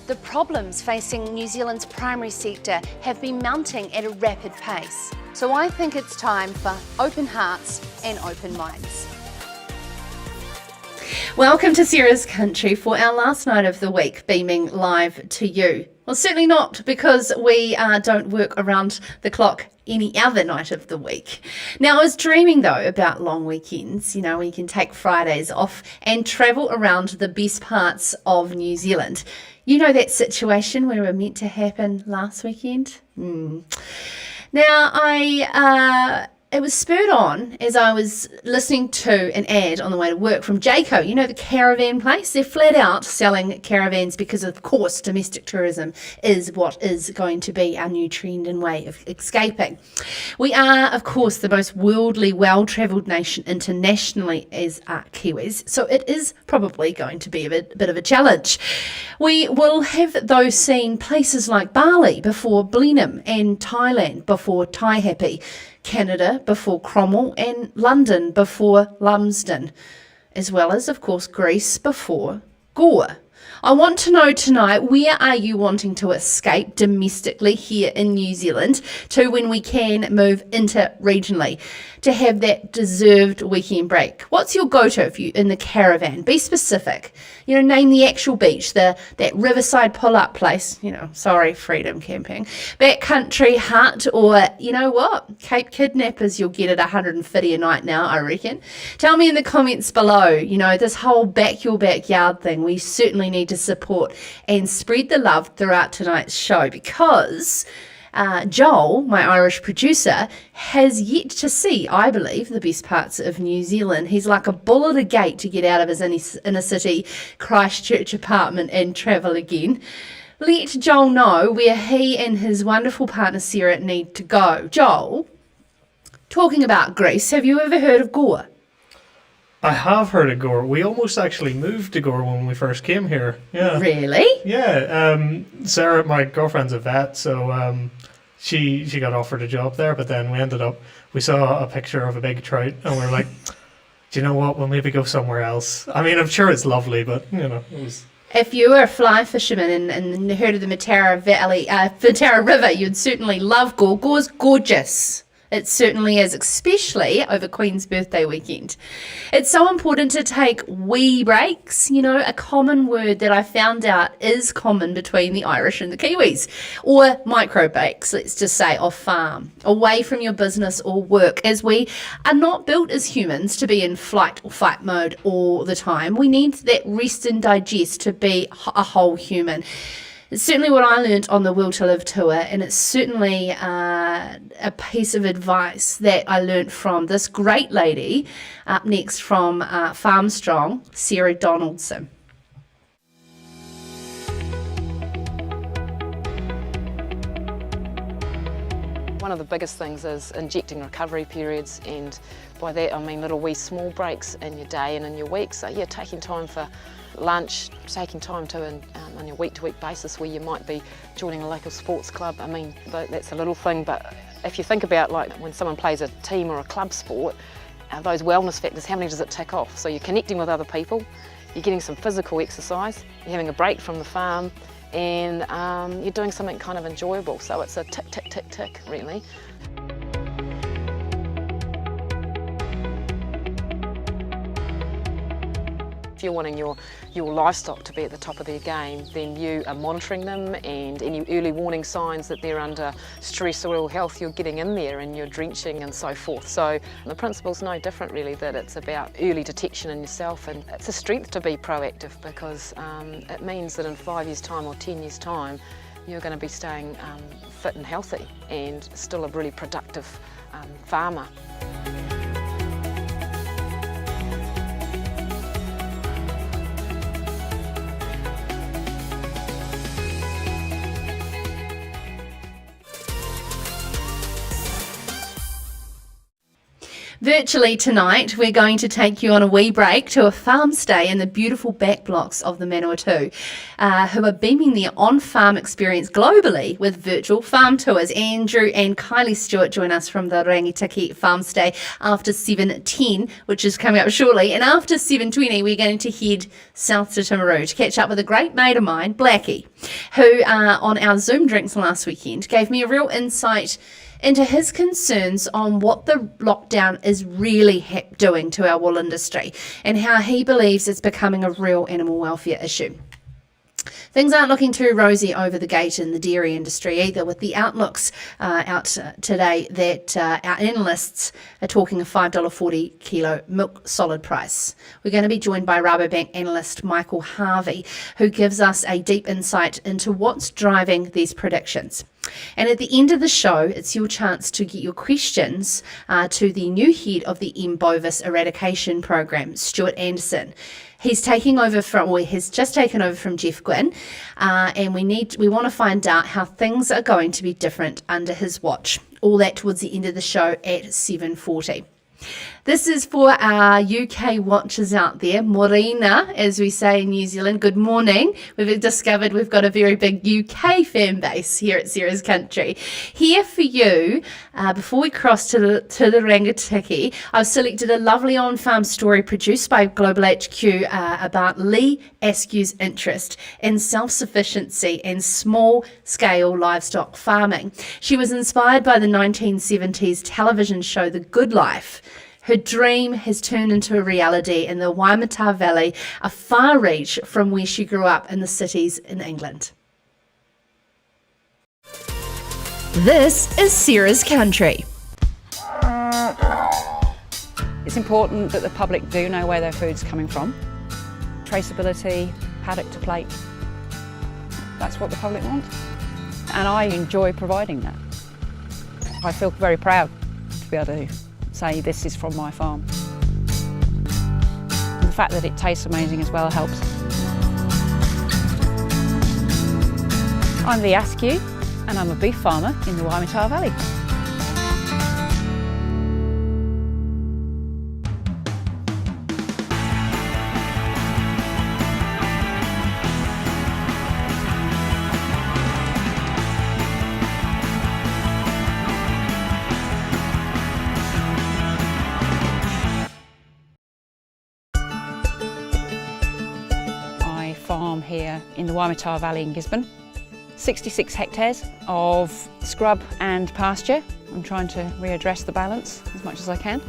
The problems facing New Zealand's primary sector have been mounting at a rapid pace. So I think it's time for open hearts and open minds. Welcome to Sarah's Country for our last night of the week, beaming live to you. Well, certainly not, because we don't work around the clock any other night of the week. Now, I was dreaming, though, about long weekends, where you can take Fridays off and travel around the best parts of New Zealand. You know that situation where it were meant to happen last weekend? Now, it was spurred on as I was listening to an ad on the way to work from Jayco, the caravan place. They're flat out selling caravans because, of course, domestic tourism is what is going to be our new trend and way of escaping. We are, of course, the most worldly, well-travelled nation internationally as Kiwis, so it is probably going to be a bit of a challenge. We will have, though, seen places like Bali before Blenheim and Thailand before Taihape, Canada before Cromwell, and London before Lumsden, as well as, of course, Greece before Gore. I want to know tonight, where are you wanting to escape domestically here in New Zealand to when we can move inter-regionally to have that deserved weekend break? What's your go-to if you in the caravan? Be specific. Name the actual beach, that riverside pull-up place. Sorry, freedom camping, backcountry hut, or Cape Kidnappers. You'll get it 150 a night now, I reckon. Tell me in the comments below. This whole back your backyard thing. We certainly need to support and spread the love throughout tonight's show, because Joel, my Irish producer, has yet to see, I believe, the best parts of New Zealand. He's like a bull at a gate to get out of his inner city Christchurch apartment and travel again. Let Joel know where he and his wonderful partner Sarah need to go. Joel, talking about Greece, have you ever heard of Gore? I have heard of Gore. We almost actually moved to Gore when we first came here. Yeah. Really? Yeah. Sarah, my girlfriend's a vet, so she got offered a job there, but then we saw a picture of a big trout, and we were like, do you know what? We'll maybe go somewhere else. I mean, I'm sure it's lovely, but, it was... If you were a fly fisherman and heard of the Matara River, you'd certainly love Gore. Gore's gorgeous. It certainly is, especially over Queen's birthday weekend. It's so important to take wee breaks. A common word that I found out is common between the Irish and the Kiwis. Or micro breaks, let's just say, off farm, away from your business or work, as we are not built as humans to be in flight or fight mode all the time. We need that rest and digest to be a whole human. It's certainly what I learnt on the Will to Live tour, and it's certainly a piece of advice that I learnt from this great lady up next from Farm Strong, Sarah Donaldson. One of the biggest things is injecting recovery periods, and by that I mean little wee small breaks in your day and in your week. So yeah, taking time for lunch, taking time to on your week-to-week basis where you might be joining a local sports club. I mean, that's a little thing, but if you think about like when someone plays a team or a club sport, those wellness factors, how many does it tick off? So you're connecting with other people, you're getting some physical exercise, you're having a break from the farm, and you're doing something kind of enjoyable. So it's a tick, tick, tick, tick, really. If you're wanting your livestock to be at the top of their game, then you are monitoring them, and any early warning signs that they're under stress or ill health, you're getting in there and you're drenching and so forth. So the principle's no different really, that it's about early detection in yourself, and it's a strength to be proactive, because it means that in 5 years' time or 10 years' time, you're going to be staying fit and healthy and still a really productive farmer. Virtually tonight, we're going to take you on a wee break to a farm stay in the beautiful back blocks of the Manawatu, who are beaming their on-farm experience globally with virtual farm tours. Andrew and Kylie Stewart join us from the Rangitaki farm stay after 7:10, which is coming up shortly. And after 7:20, we're going to head south to Timaru to catch up with a great mate of mine, Blackie, who on our Zoom drinks last weekend gave me a real insight into his concerns on what the lockdown is really doing to our wool industry and how he believes it's becoming a real animal welfare issue. Things aren't looking too rosy over the gate in the dairy industry either, with the outlooks out today that our analysts are talking a $5.40 kilo milk solid price. We're going to be joined by Rabobank analyst Michael Harvey, who gives us a deep insight into what's driving these predictions. And at the end of the show, it's your chance to get your questions to the new head of the M. bovis eradication program, Stuart Anderson. He's taking over has just taken over from Jeff Gwynn, and we want to find out how things are going to be different under his watch. All that towards the end of the show at 7:40. This is for our UK watchers out there. Morena, as we say in New Zealand, good morning. We've discovered we've got a very big UK fan base here at Sarah's Country. Here for you, before we cross to the Rangitaki, I've selected a lovely on-farm story produced by Global HQ about Lee Askew's interest in self-sufficiency and small-scale livestock farming. She was inspired by the 1970s television show The Good Life. Her dream has turned into a reality in the Waimata Valley, a far reach from where she grew up in the cities in England. This is Sarah's Country. It's important that the public do know where their food's coming from. Traceability, paddock to plate, that's what the public want. And I enjoy providing that. I feel very proud to be able to say this is from my farm. The fact that it tastes amazing as well helps. I'm Lee Askew and I'm a beef farmer in the Waimata Valley. Farm here in the Waimata Valley in Gisborne. 66 hectares of scrub and pasture. I'm trying to readdress the balance as much as I can.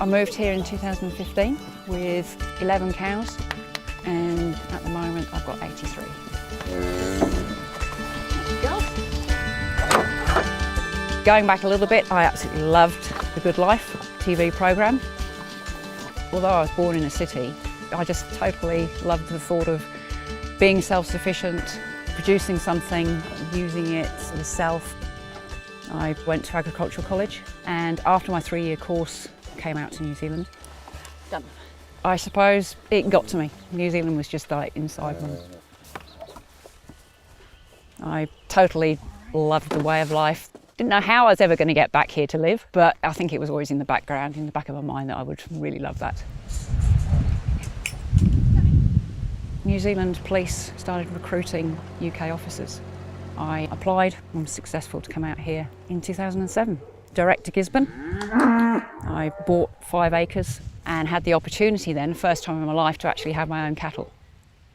I moved here in 2015 with 11 cows and at the moment I've got 83. Going back a little bit, I absolutely loved The Good Life TV programme. Although I was born in a city, I just totally loved the thought of being self-sufficient, producing something, using it myself. I went to agricultural college and after my 3-year course came out to New Zealand. Done. I suppose it got to me. New Zealand was just like inside me. I totally loved the way of life. Didn't know how I was ever going to get back here to live, but I think it was always in the background, in the back of my mind that I would really love that. New Zealand Police started recruiting UK officers. I applied and was successful to come out here in 2007. Direct to Gisborne. I bought 5 acres and had the opportunity then, first time in my life, to actually have my own cattle.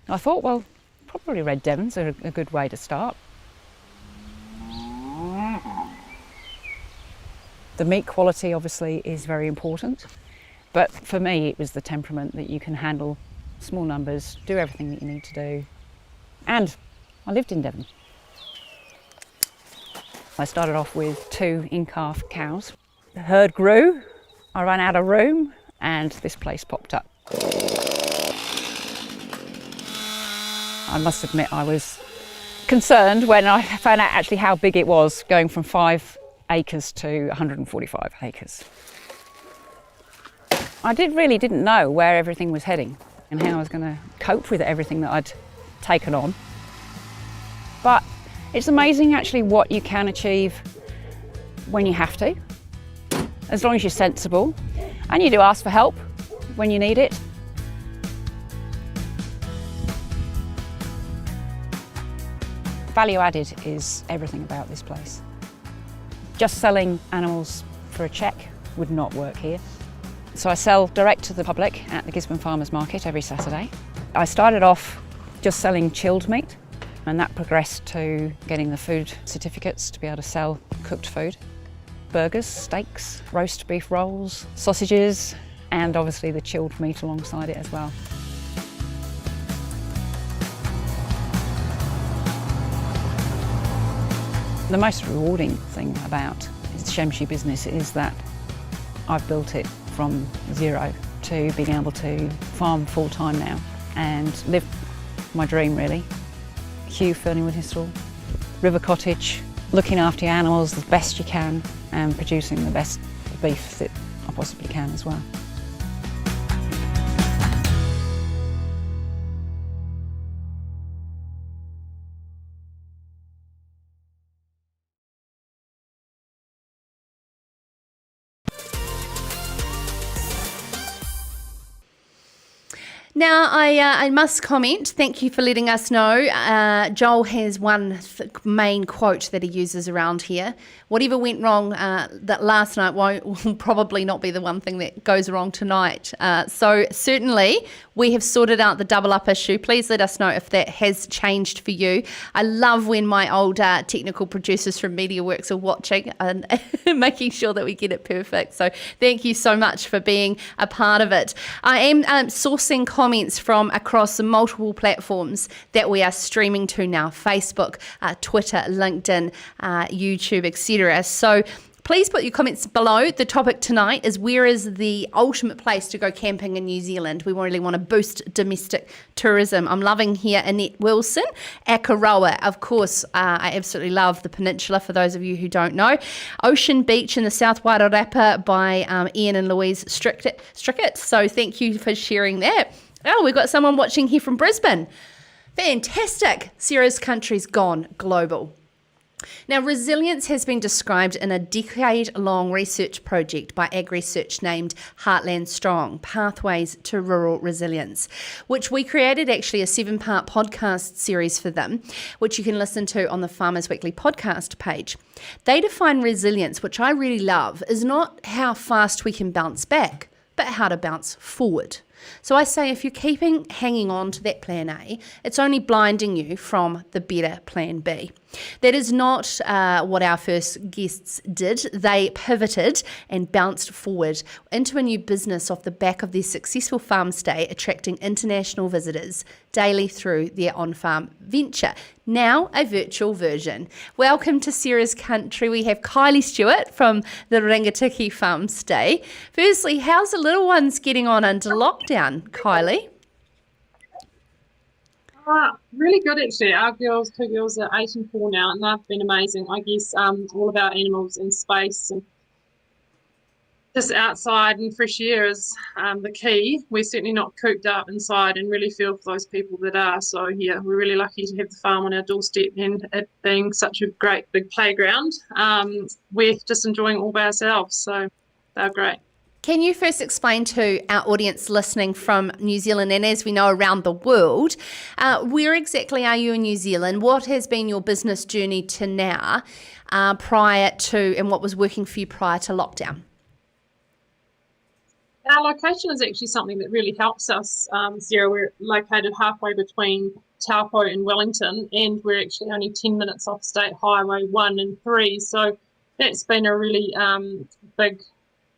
I thought, well, probably Red Devons are a good way to start. The meat quality obviously is very important, but for me it was the temperament that you can handle small numbers, do everything that you need to do. And I lived in Devon. I started off with 2 in-calf cows. The herd grew, I ran out of room, and this place popped up. I must admit I was concerned when I found out actually how big it was, going from 5 acres to 145 acres. I really didn't know where everything was heading and how I was going to cope with everything that I'd taken on. But it's amazing actually what you can achieve when you have to. as long as you're sensible and you do ask for help when you need it. Value added is everything about this place. Just selling animals for a check would not work here. So I sell direct to the public at the Gisborne Farmers Market every Saturday. I started off just selling chilled meat, and that progressed to getting the food certificates to be able to sell cooked food. Burgers, steaks, roast beef rolls, sausages, and obviously the chilled meat alongside it as well. The most rewarding thing about the Shemshi business is that I've built it from zero to being able to farm full-time now and live my dream, really. Hugh Ferningwood Histall, River Cottage, looking after your animals the best you can and producing the best beef that I possibly can as well. Now, I must comment, thank you for letting us know. Joel has one main quote that he uses around here. Whatever went wrong that last night will probably not be the one thing that goes wrong tonight. So certainly we have sorted out the double up issue. Please let us know if that has changed for you. I love when my old technical producers from MediaWorks are watching and making sure that we get it perfect. So thank you so much for being a part of it. I am sourcing comments from across multiple platforms that we are streaming to now: Facebook, Twitter, LinkedIn, YouTube, etc. So please put your comments below. The topic tonight is, where is the ultimate place to go camping in New Zealand? We really want to boost domestic tourism. I'm loving here Annette Wilson, Akaroa. Of course, I absolutely love the peninsula, for those of you who don't know. Ocean Beach in the South Wairarapa by Ian and Louise Strickett. So thank you for sharing that. Oh, we've got someone watching here from Brisbane. Fantastic. Sarah's country's gone global. Now, resilience has been described in a decade-long research project by AgResearch named Heartland Strong, Pathways to Rural Resilience, which we created actually a 7-part podcast series for them, which you can listen to on the Farmers Weekly podcast page. They define resilience, which I really love, is not how fast we can bounce back, but how to bounce forward. So I say, if you're hanging on to that plan A, it's only blinding you from the better plan B. That is not what our first guests did. They pivoted and bounced forward into a new business off the back of their successful farm stay, attracting international visitors daily through their on-farm venture. Now a virtual version. Welcome to Sarah's Country. We have Kylie Stewart from the Rangatiki farm stay. Firstly, how's the little ones getting on under lockdown, Kylie? Really good, actually. Our two girls are 8 and 4 now, and they've been amazing. I guess all of our animals in space and just outside and fresh air is the key. We're certainly not cooped up inside, and really feel for those people that are. So yeah, we're really lucky to have the farm on our doorstep, and it being such a great big playground. We're just enjoying all by ourselves, so they're great. Can you first explain to our audience listening from New Zealand, and as we know around the world, where exactly are you in New Zealand? What has been your business journey to now, prior to, and what was working for you prior to lockdown? Our location is actually something that really helps us, Sarah. We're located halfway between Taupo and Wellington, and we're actually only 10 minutes off State Highway 1 and 3. So that's been a really big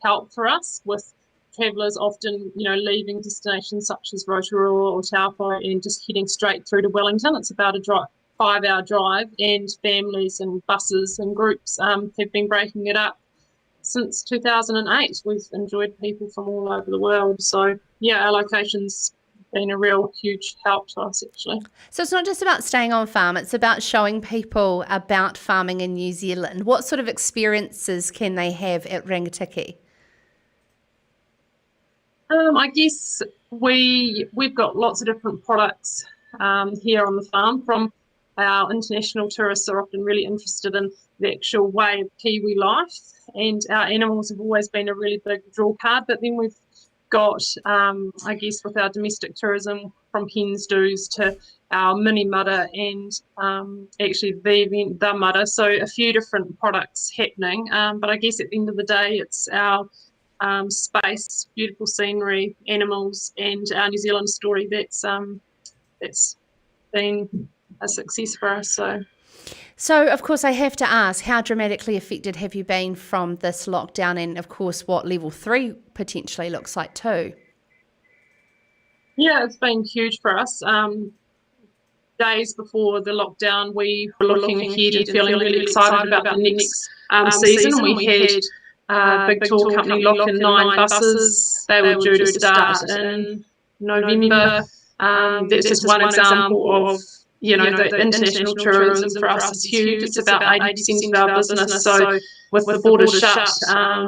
help for us, with travellers often, leaving destinations such as Rotorua or Taupo and just heading straight through to Wellington. It's about a 5-hour drive, and families and buses and groups have been breaking it up since 2008. We've enjoyed people from all over the world. So yeah, our location's been a real huge help to us, actually. So it's not just about staying on farm, it's about showing people about farming in New Zealand. What sort of experiences can they have at Rangatiki? I guess we've got lots of different products here on the farm. From our international tourists are often really interested in the actual way of Kiwi life, and our animals have always been a really big draw card. But then we've got, I guess, with our domestic tourism, from hens do's to our mini mudder and actually the event, the mudder. So a few different products happening. But I guess at the end of the day, it's our space, beautiful scenery, animals, and our New Zealand story that's been a success for us. So, of course, I have to ask, how dramatically affected have you been from this lockdown, and, of course, what level 3 potentially looks like too? Yeah, it's been huge for us. Days before the lockdown, we were looking ahead and feeling really excited about the next season. And we had big tour company lock in 9 buses. They were due to start in November. That's just one example of, the international tourism for us is huge. It's about 80% of our business. So with the borders shut,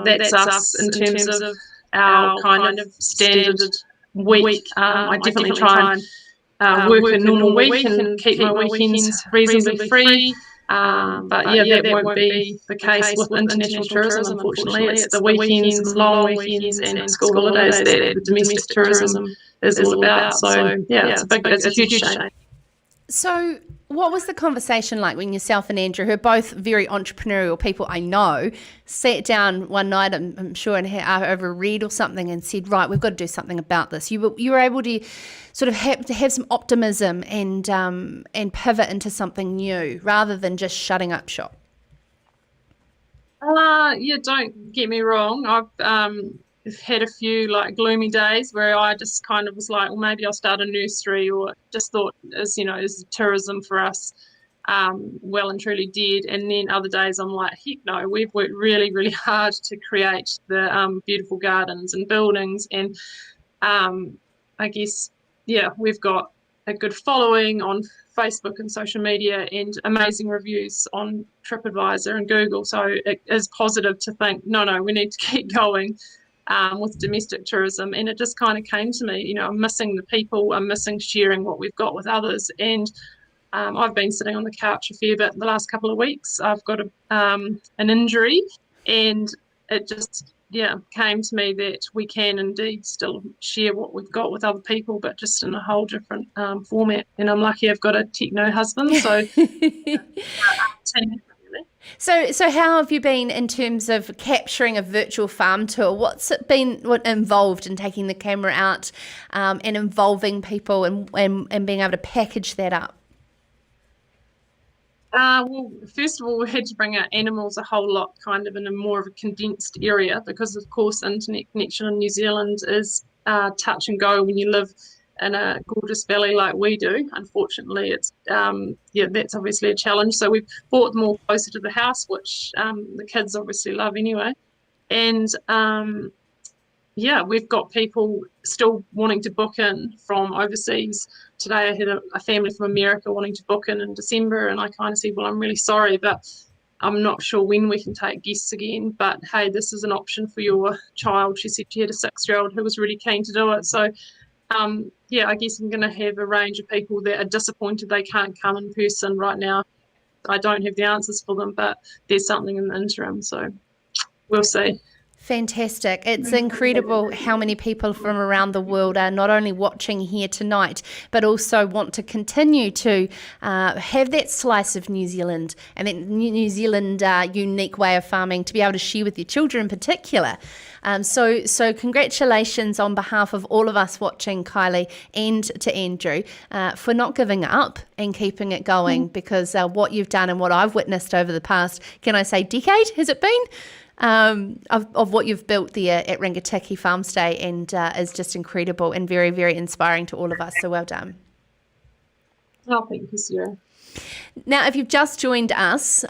that's us in terms of our kind of standard week. I definitely try and work a normal week and keep my weekends reasonably free. But yeah, that won't be the case with international tourism, unfortunately. It's the weekends, long weekends and school holidays that the domestic tourism is all about. So yeah, it's a huge shame. So what was the conversation like when yourself and Andrew, who are both very entrepreneurial people I know, sat down one night, I'm sure, and over a read or something and said, right, we've got to do something about this. You were able to sort of have some optimism and pivot into something new rather than just shutting up shop. Yeah, don't get me wrong. I've had a few gloomy days where I just kind of was like, well, maybe I'll start a nursery, or just thought as tourism for us well and truly dead. And then other days I'm like, heck no, we've worked really, really hard to create the beautiful gardens and buildings. And I guess, yeah, we've got a good following on Facebook and social media and amazing reviews on TripAdvisor and Google. So it is positive to think, no, we need to keep going with domestic tourism. And it just kind of came to me, I'm missing the people, I'm missing sharing what we've got with others. And I've been sitting on the couch a fair bit the last couple of weeks. I've got an injury, and it just came to me that we can indeed still share what we've got with other people, but just in a whole different format. And I'm lucky I've got a techno husband, so So how have you been in terms of capturing a virtual farm tour? What's it been involved in taking the camera out and involving people and being able to package that up? Well, first of all, we had to bring our animals a whole lot kind of in a more of a condensed area, because of course internet connection in New Zealand is touch and go when you live in a gorgeous valley like we do. Unfortunately, it's that's obviously a challenge. So we've brought them all closer to the house, which the kids obviously love anyway. And we've got people still wanting to book in from overseas. Today I had a family from America wanting to book in December, and I kind of said, well, I'm really sorry, but I'm not sure when we can take guests again, but hey, this is an option for your child. She said she had a 6-year-old who was really keen to do it. So I guess I'm going to have a range of people that are disappointed they can't come in person right now. I don't have the answers for them, but there's something in the interim, so we'll see. Fantastic. It's incredible how many people from around the world are not only watching here tonight, but also want to continue to have that slice of New Zealand and that New Zealand unique way of farming to be able to share with your children in particular. So congratulations on behalf of all of us watching, Kylie, and to Andrew, for not giving up and keeping it going, because what you've done and what I've witnessed over the past, can I say decade, has it been? Of what you've built there at Rangatiki Farmstay, and is just incredible and very, very inspiring to all of us. So well done. Oh, thank you, Sarah. Now, if you've just joined us,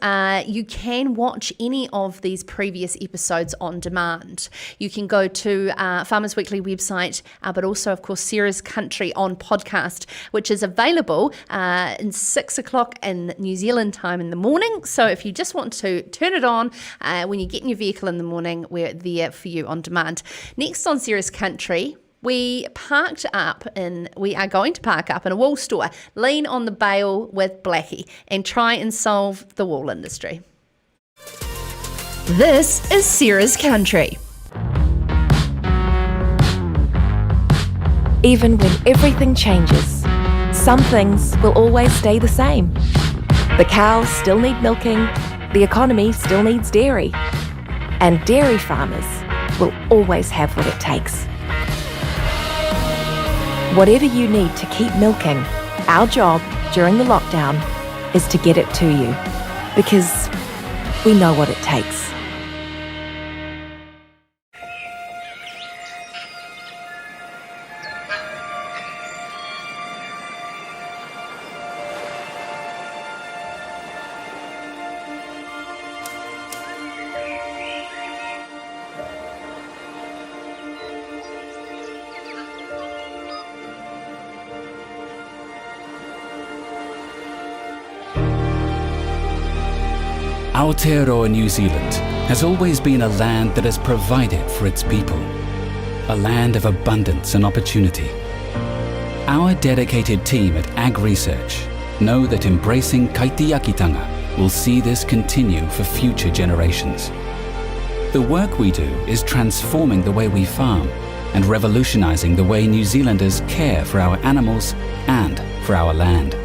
you can watch any of these previous episodes on demand. You can go to Farmers Weekly website, but also, of course, Sarah's Country on podcast, which is available in 6 o'clock in New Zealand time in the morning. So if you just want to turn it on when you get in your vehicle in the morning, we're there for you on demand. Next on Sarah's Country, we are going to park up in a wool store, lean on the bale with Blackie, and try and solve the wool industry. This is Sarah's Country. Even when everything changes, some things will always stay the same. The cows still need milking, the economy still needs dairy, and dairy farmers will always have what it takes. Whatever you need to keep milking, our job during the lockdown is to get it to you, because we know what it takes. Aotearoa, New Zealand has always been a land that has provided for its people, a land of abundance and opportunity. Our dedicated team at Ag Research know that embracing kaitiakitanga will see this continue for future generations. The work we do is transforming the way we farm and revolutionising the way New Zealanders care for our animals and for our land.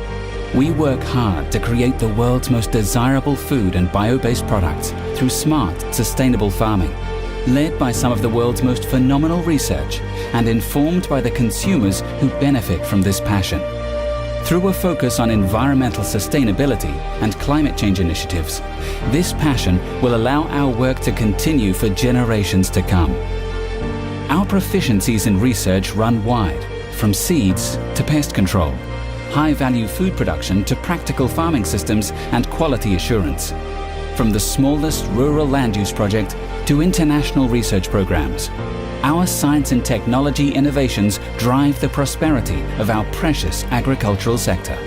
We work hard to create the world's most desirable food and bio-based products through smart, sustainable farming, led by some of the world's most phenomenal research and informed by the consumers who benefit from this passion. Through a focus on environmental sustainability and climate change initiatives, this passion will allow our work to continue for generations to come. Our proficiencies in research run wide, from seeds to pest control, high-value food production to practical farming systems and quality assurance. From the smallest rural land use project to international research programs, our science and technology innovations drive the prosperity of our precious agricultural sector.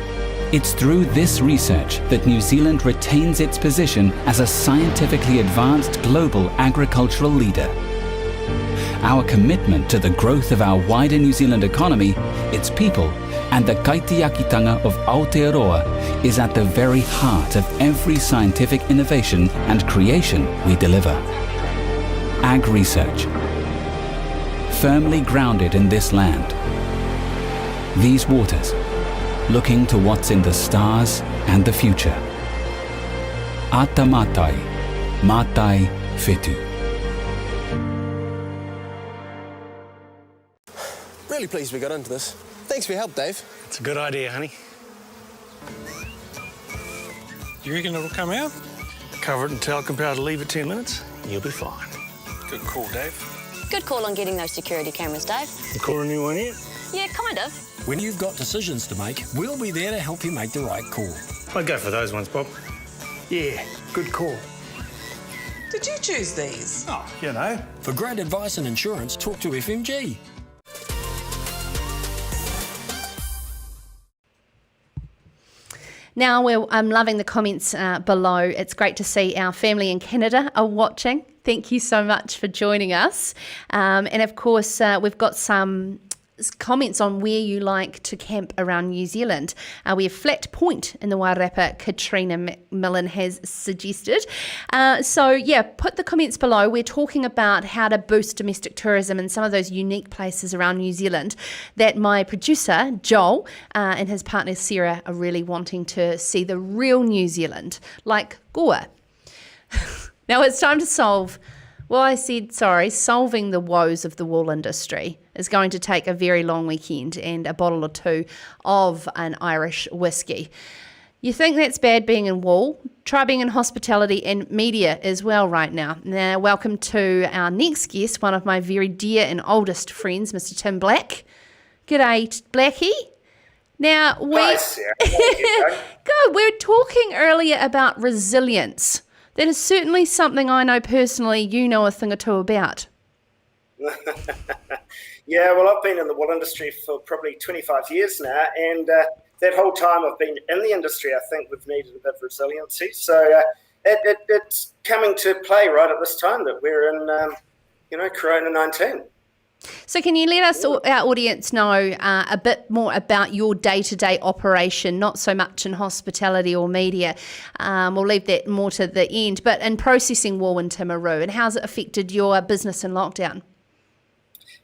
It's through this research that New Zealand retains its position as a scientifically advanced global agricultural leader. Our commitment to the growth of our wider New Zealand economy, its people, and the kaitiakitanga of Aotearoa is at the very heart of every scientific innovation and creation we deliver. Ag Research, firmly grounded in this land, these waters, looking to what's in the stars and the future. Ata matai, matai whetu. Really pleased we got into this. Thanks for your help, Dave. It's a good idea, honey. You reckon it'll come out? Cover it and tell compound to leave it 10 minutes, and you'll be fine. Good call, Dave. Good call on getting those security cameras, Dave. You call a new one yet? Yeah, kind of. When you've got decisions to make, we'll be there to help you make the right call. I'd go for those ones, Bob. Yeah, good call. Did you choose these? Oh, you know. For great advice and insurance, talk to FMG. Now, I'm loving the comments below. It's great to see our family in Canada are watching. Thank you so much for joining us. And of course, we've got some comments on where you like to camp around New Zealand. We have Flat Point in the Wairarapa, Katrina McMillan has suggested. So yeah, put the comments below. We're talking about how to boost domestic tourism and some of those unique places around New Zealand that my producer, Joel, and his partner, Sarah, are really wanting to see the real New Zealand, like Goa. Now it's time to solving the woes of the wool industry is going to take a very long weekend and a bottle or two of an Irish whiskey. You think that's bad being in wool? Try being in hospitality and media as well right now. Now, welcome to our next guest, one of my very dear and oldest friends, Mr. Tim Black. G'day, Blackie. Now, Hi, Sarah. Good. We were talking earlier about resilience. That is certainly something I know personally you know a thing or two about. Yeah, well, I've been in the wool industry for probably 25 years now, and that whole time I've been in the industry, I think we've needed a bit of resiliency. So it's coming to play right at this time that we're in, Corona-19. So can you let us, our audience, know a bit more about your day-to-day operation, not so much in hospitality or media? We'll leave that more to the end, but in processing wool in Timaru, and how's it affected your business in lockdown?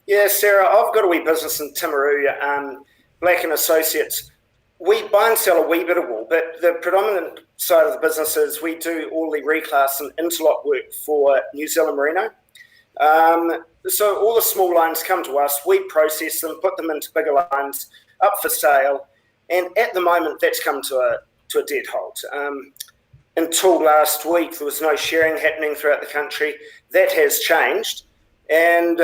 Yeah, Sarah, I've got a wee business in Timaru, Black & Associates. We buy and sell a wee bit of wool, but the predominant side of the business is we do all the reclass and interlock work for New Zealand Merino. So all the small lines come to us, we process them, put them into bigger lines, up for sale, and at the moment that's come to a dead halt. Until last week, there was no sharing happening throughout the country. That has changed, and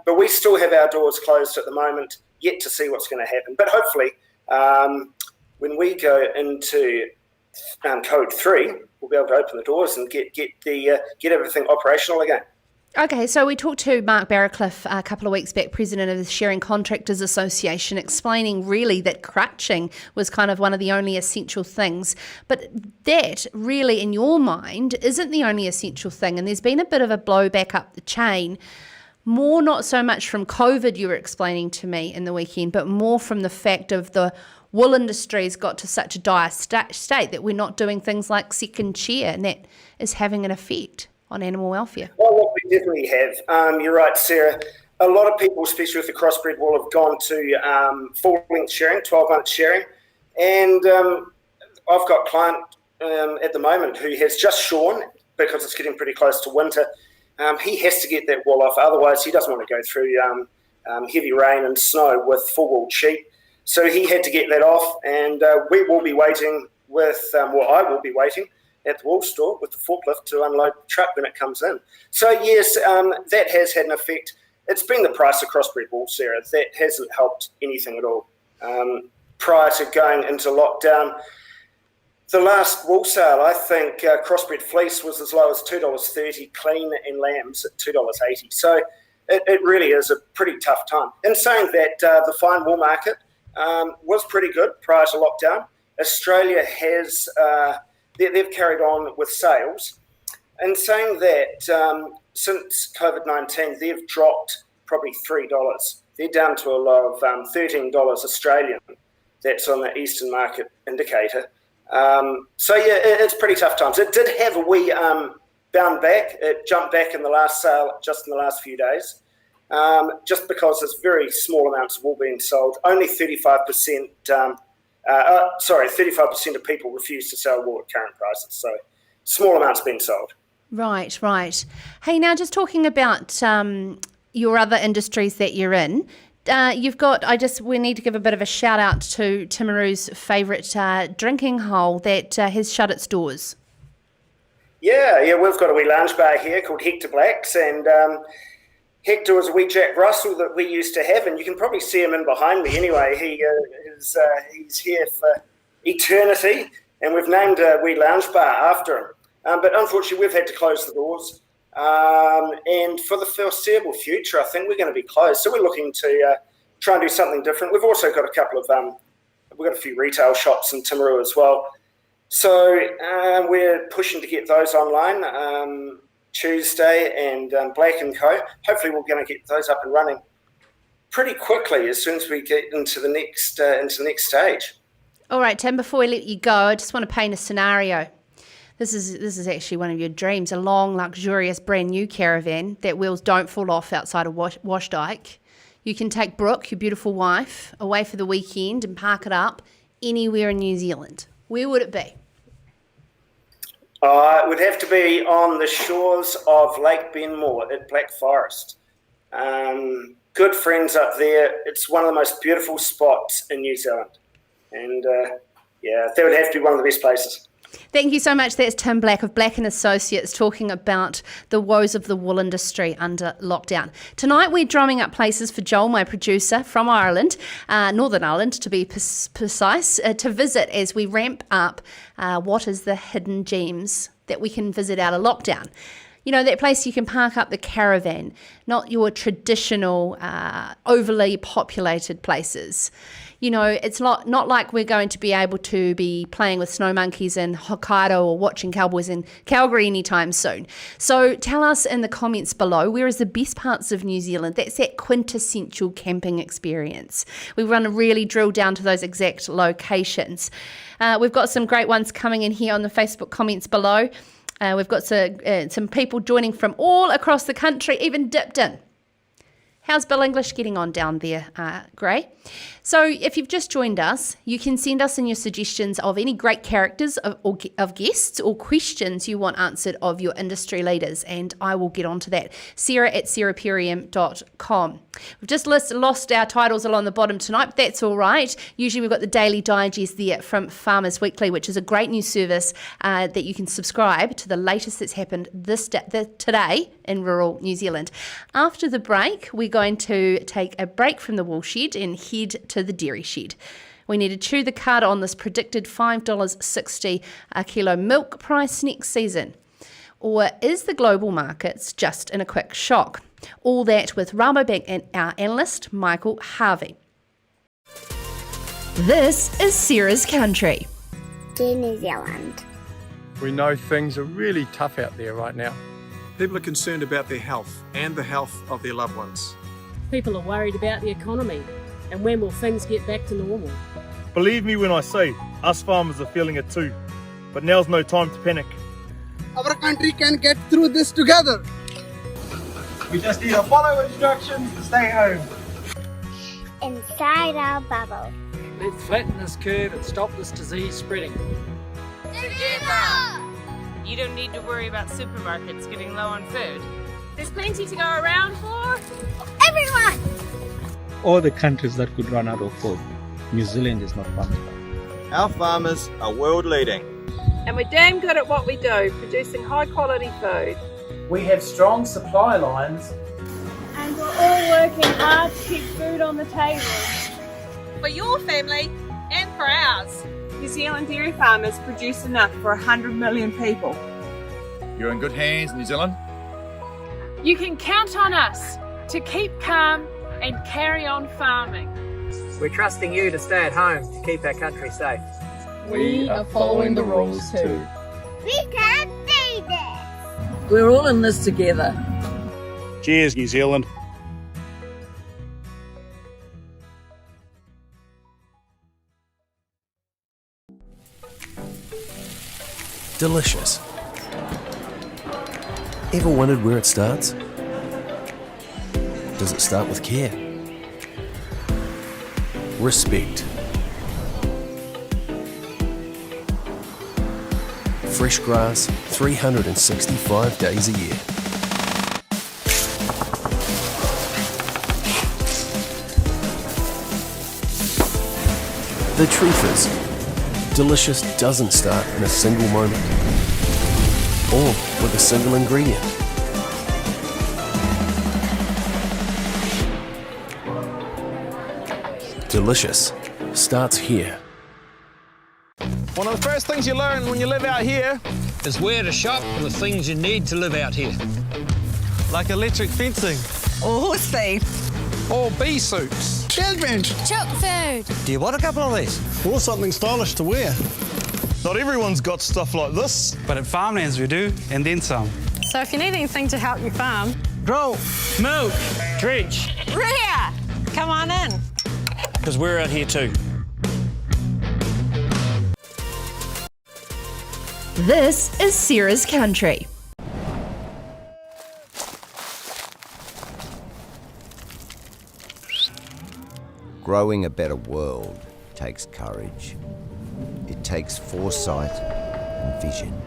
but we still have our doors closed at the moment, yet to see what's going to happen. But hopefully, when we go into Code 3, we'll be able to open the doors and get everything operational again. Okay, so we talked to Mark Barracliff a couple of weeks back, president of the Sharing Contractors Association, explaining really that crutching was kind of one of the only essential things. But that really, in your mind, isn't the only essential thing. And there's been a bit of a blowback up the chain, more not so much from COVID, you were explaining to me in the weekend, but more from the fact of the wool industry's got to such a dire state that we're not doing things like second chair, and that is having an effect on animal welfare. Well, what we definitely have. You're right, Sarah. A lot of people, especially with the crossbred wool, have gone to full-length sharing, 12-month sharing. And I've got a client at the moment who has just shorn, because it's getting pretty close to winter. He has to get that wool off, otherwise he doesn't want to go through heavy rain and snow with full-wooled sheep. So he had to get that off, and we will be waiting with, I will be waiting at the wool store with the forklift to unload the truck when it comes in. So yes, that has had an effect. It's been the price of crossbred wool, Sarah. That hasn't helped anything at all. Prior to going into lockdown, the last wool sale, I think crossbred fleece was as low as $2.30, clean, and lambs at $2.80. So it really is a pretty tough time. In saying that, the fine wool market was pretty good prior to lockdown. Australia has... They've carried on with sales. And saying that, since COVID-19, they've dropped probably $3. They're down to a low of $13 Australian. That's on the Eastern Market Indicator. So, yeah, it's pretty tough times. It did have a wee bound back. It jumped back in the last sale, just in the last few days, just because there's very small amounts of wool being sold. Only 35%... 35% of people refuse to sell wool at current prices. So small amounts being sold. Right. Hey, now just talking about your other industries that you're in, you've got, we need to give a bit of a shout out to Timaru's favourite drinking hole that has shut its doors. Yeah, we've got a wee lounge bar here called Hector Black's, and Hector was a wee Jack Russell that we used to have, and you can probably see him in behind me anyway. He's here for eternity, and we've named a wee lounge bar after him. But unfortunately, we've had to close the doors. And for the foreseeable future, I think we're going to be closed. So we're looking to try and do something different. We've also got a couple of, we've got a few retail shops in Timaru as well. So we're pushing to get those online. Tuesday and Black & Co. Hopefully we're going to get those up and running pretty quickly as soon as we get into the next stage. All right, Tim, before we let you go, I just want to paint a scenario. This is actually one of your dreams, a long, luxurious, brand new caravan that wheels don't fall off outside of Washdyke. You can take Brooke, your beautiful wife, away for the weekend and park it up anywhere in New Zealand. Where would it be? It would have to be on the shores of Lake Benmore at Black Forest. Good friends up there. It's one of the most beautiful spots in New Zealand. And, that would have to be one of the best places. Thank you so much. That's Tim Black of Black & Associates talking about the woes of the wool industry under lockdown. Tonight we're drumming up places for Joel, my producer from Ireland, Northern Ireland to be precise, to visit as we ramp up what is the hidden gems that we can visit out of lockdown. You know, that place you can park up the caravan, not your traditional overly populated places. You know, it's not like we're going to be able to be playing with snow monkeys in Hokkaido or watching cowboys in Calgary anytime soon. So tell us in the comments below, where is the best parts of New Zealand? That's that quintessential camping experience. We want to really drill down to those exact locations. We've got some great ones coming in here on the Facebook comments below. We've got some people joining from all across the country, even Dipton. How's Bill English getting on down there, Gray? So if you've just joined us, you can send us in your suggestions of any great characters of guests or questions you want answered of your industry leaders, and I will get on to that. Sarah@sarahperium.com. We've just lost our titles along the bottom tonight, but that's all right. Usually we've got the Daily Digest there from Farmers Weekly, which is a great news service that you can subscribe to the latest that's happened today in rural New Zealand. After the break, we're going to take a break from the wool shed and head to the dairy shed. We need to chew the cud on this predicted $5.60 a kilo milk price next season. Or is the global markets just in a quick shock? All that with Rabobank and our analyst, Michael Harvey. This is Sarah's Country. Dear New Zealand. We know things are really tough out there right now. People are concerned about their health and the health of their loved ones. People are worried about the economy and when will things get back to normal. Believe me when I say, us farmers are feeling it too. But now's no time to panic. Our country can get through this together. We just need to follow instructions and stay home. Inside our bubble. Let's flatten this curve and stop this disease spreading. Together! You don't need to worry about supermarkets getting low on food. There's plenty to go around for everyone! All the countries that could run out of food, New Zealand is not one of them. Our farmers are world leading. And we're damn good at what we do, producing high quality food. We have strong supply lines. And we're all working hard to keep food on the table. For your family and for ours. New Zealand dairy farmers produce enough for 100 million people. You're in good hands, New Zealand. You can count on us to keep calm and carry on farming. We're trusting you to stay at home to keep our country safe. We are following the rules too. We can do this. We're all in this together. Cheers, New Zealand. Delicious. Ever wondered where it starts? Does it start with care? Respect. Fresh grass 365 days a year. The truth is, delicious doesn't start in a single moment or with a single ingredient. Delicious starts here. One of the first things you learn when you live out here is where to shop for the things you need to live out here. like electric fencing, Or horse feed. or bee suits. Chook food. Do you want a couple of these? Or something stylish to wear. Not everyone's got stuff like this. But at Farmlands we do, and then some. So if you need anything to help you farm, Grow, Milk, drench, Rhea, come on in. Because we're out here too. This is Sarah's Country. Growing a better world takes courage. It takes foresight and vision.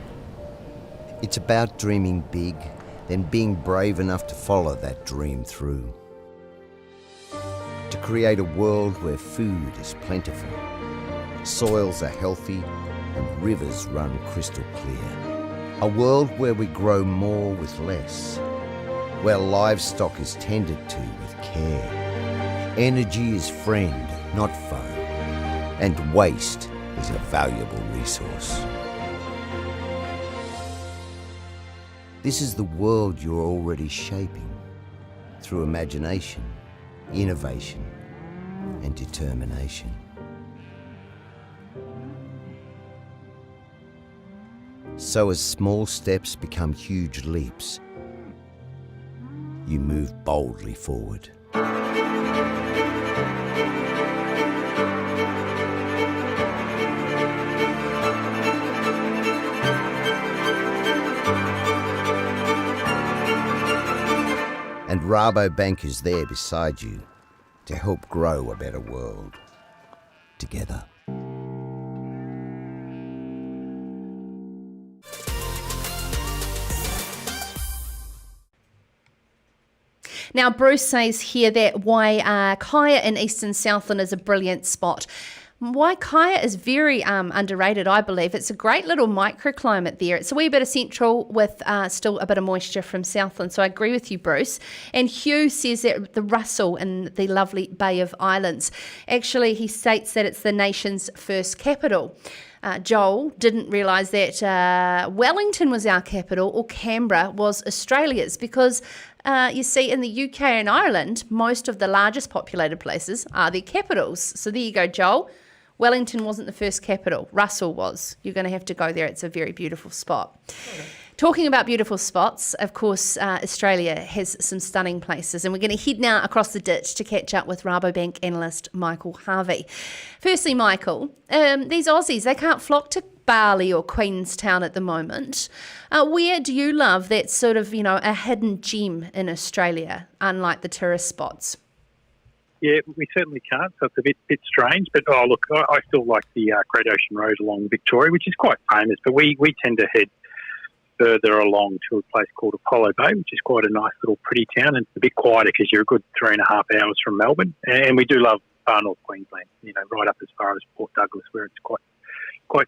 It's about dreaming big, then being brave enough to follow that dream through. To create a world where food is plentiful, soils are healthy, and rivers run crystal clear. A world where we grow more with less, where livestock is tended to with care. Energy is friend, not foe, and waste is a valuable resource. This is the world you're already shaping through imagination, innovation, and determination. So as small steps become huge leaps, you move boldly forward. And Rabobank is there beside you to help grow a better world together. Now, Bruce says here that Waikaya in Eastern Southland is a brilliant spot. Waikaya is very underrated, I believe. It's a great little microclimate there. It's a wee bit of central with still a bit of moisture from Southland. So I agree with you, Bruce. And Hugh says that the Russell in the lovely Bay of Islands. Actually, he states that it's the nation's first capital. Joel didn't realise that Wellington was our capital or Canberra was Australia's because you see in the UK and Ireland, most of the largest populated places are their capitals. So there you go, Joel. Wellington wasn't the first capital. Russell was. You're going to have to go there. It's a very beautiful spot. Okay. Talking about beautiful spots, of course, Australia has some stunning places, and we're going to head now across the ditch to catch up with Rabobank analyst Michael Harvey. Firstly, Michael, these Aussies, they can't flock to Bali or Queenstown at the moment. Where do you love that sort of, a hidden gem in Australia, unlike the tourist spots? Yeah, we certainly can't, so it's a bit strange. But, look, I still like the Great Ocean Road along Victoria, which is quite famous, but we tend to head further along to a place called Apollo Bay, which is quite a nice little pretty town, and it's a bit quieter because you're a good 3.5 hours from Melbourne. And we do love far north Queensland, right up as far as Port Douglas, where it's quite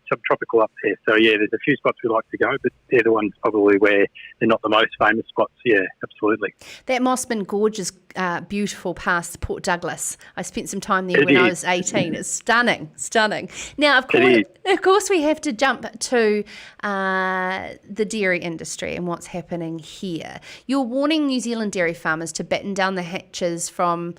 subtropical up there. So, yeah, there's a few spots we like to go, but they're the ones probably where they're not the most famous spots. Yeah, absolutely. That Mossman Gorge is beautiful past Port Douglas. I spent some time there when I was 18. It's stunning. Now, of course, we have to jump to the dairy industry and what's happening here. You're warning New Zealand dairy farmers to batten down the hatches from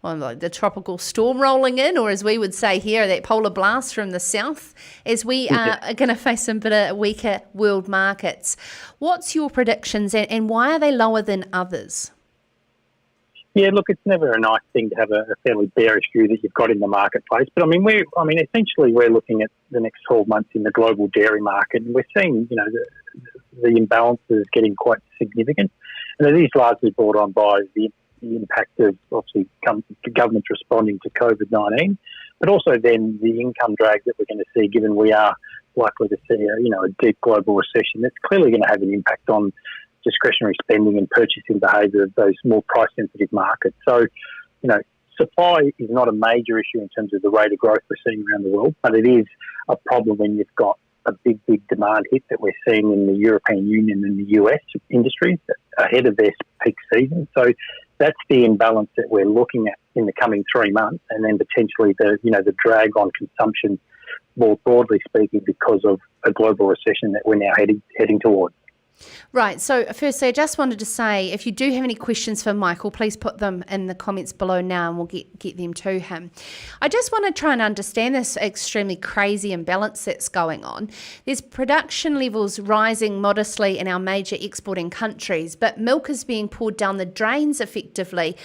the tropical storm rolling in, or as we would say here, that polar blast from the south, as we are going to face some bit of weaker world markets. What's your predictions, and why are they lower than others? Yeah, look, it's never a nice thing to have a fairly bearish view that you've got in the marketplace. But essentially, we're looking at the next 12 months in the global dairy market, and we're seeing, the imbalances getting quite significant, and it is largely brought on by the impact of obviously governments responding to COVID-19, but also then the income drag that we're going to see, given we are likely to see a deep global recession. That's clearly going to have an impact on discretionary spending and purchasing behaviour of those more price-sensitive markets. So, supply is not a major issue in terms of the rate of growth we're seeing around the world, but it is a problem when you've got a big demand hit that we're seeing in the European Union and the US industries ahead of their peak season. So that's the imbalance that we're looking at in the coming 3 months, and then potentially the drag on consumption more broadly speaking because of a global recession that we're now heading towards. Right, so firstly, I just wanted to say, if you do have any questions for Michael, please put them in the comments below now and we'll get them to him. I just want to try and understand this extremely crazy imbalance that's going on. There's production levels rising modestly in our major exporting countries, but milk is being poured down the drains effectively,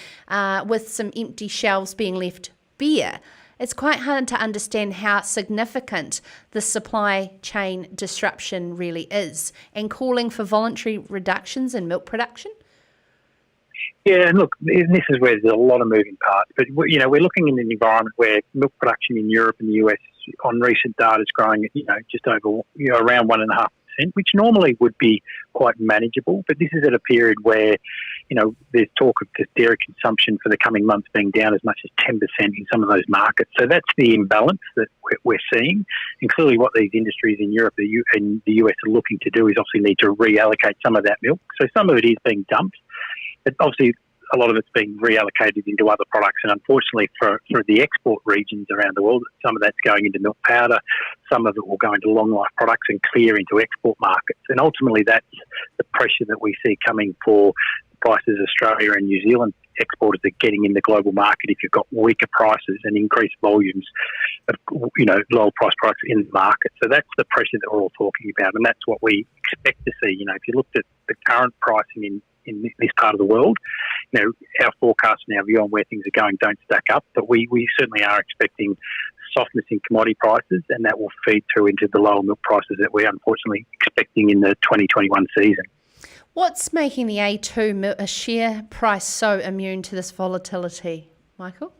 with some empty shelves being left bare. It's quite hard to understand how significant the supply chain disruption really is, and calling for voluntary reductions in milk production. Yeah, look, this is where there's a lot of moving parts. But, we're looking in an environment where milk production in Europe and the US on recent data is growing at, just over, around 1.5%, which normally would be quite manageable. But this is at a period where, there's talk of just dairy consumption for the coming months being down as much as 10% in some of those markets. So that's the imbalance that we're seeing. And clearly what these industries in Europe and the US are looking to do is obviously need to reallocate some of that milk. So some of it is being dumped. But obviously a lot of it's being reallocated into other products. And unfortunately for the export regions around the world, some of that's going into milk powder, some of it will go into long life products and clear into export markets. And ultimately that's the pressure that we see coming for prices Australia and New Zealand exporters are getting in the global market if you've got weaker prices and increased volumes of, lower price products in the market. So that's the pressure that we're all talking about, and that's what we expect to see. If you looked at the current pricing in this part of the world, our forecast and our view on where things are going don't stack up, but we certainly are expecting softness in commodity prices, and that will feed through into the lower milk prices that we're unfortunately expecting in the 2021 season. What's making the A2 share price so immune to this volatility, Michael?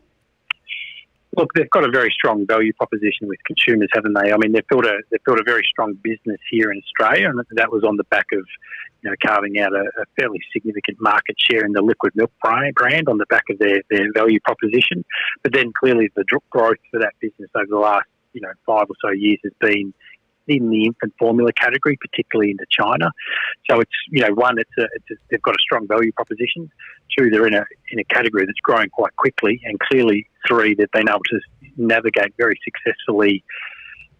Look, they've got a very strong value proposition with consumers, haven't they? I mean, they've built a very strong business here in Australia, and that was on the back of carving out a fairly significant market share in the liquid milk brand on the back of their value proposition. But then clearly the growth for that business over the last 5 or so years has been in the infant formula category, particularly into China. So it's they've got a strong value proposition. 2, they're in a category that's growing quite quickly, and clearly 3, they've been able to navigate very successfully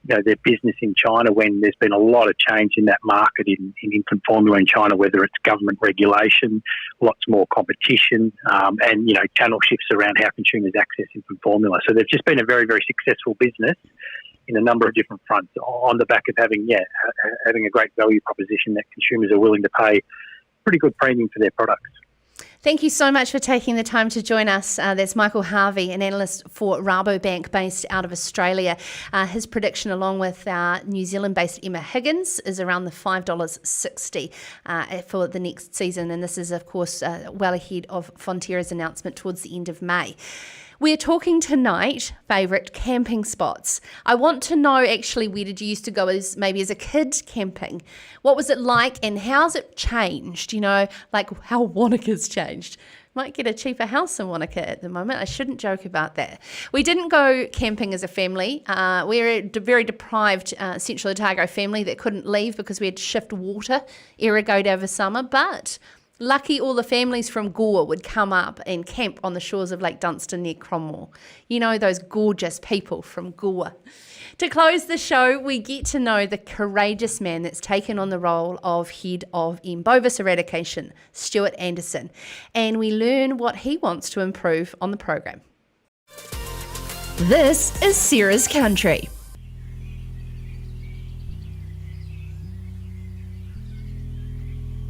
their business in China when there's been a lot of change in that market in infant formula in China, whether it's government regulation, lots more competition, and channel shifts around how consumers access infant formula. So they've just been a very, very successful business in a number of different fronts on the back of having a great value proposition that consumers are willing to pay pretty good premium for their products. Thank you so much for taking the time to join us. That's Michael Harvey, an analyst for Rabobank based out of Australia. His prediction, along with New Zealand-based Emma Higgins, is around the $5.60 for the next season. And this is, of course, well ahead of Fonterra's announcement towards the end of May. We're talking tonight, favourite camping spots. I want to know, actually, where did you used to go as a kid camping? What was it like and how's it changed? Like how Wanaka's changed. Might get a cheaper house in Wanaka at the moment. I shouldn't joke about that. We didn't go camping as a family. We're a very deprived Central Otago family that couldn't leave because we had to shift water, irrigate over summer, but lucky all the families from Gore would come up and camp on the shores of Lake Dunstan near Cromwell. Those gorgeous people from Gore. To close the show, we get to know the courageous man that's taken on the role of head of M. bovis eradication, Stuart Anderson, and we learn what he wants to improve on the program. This is Sarah's Country.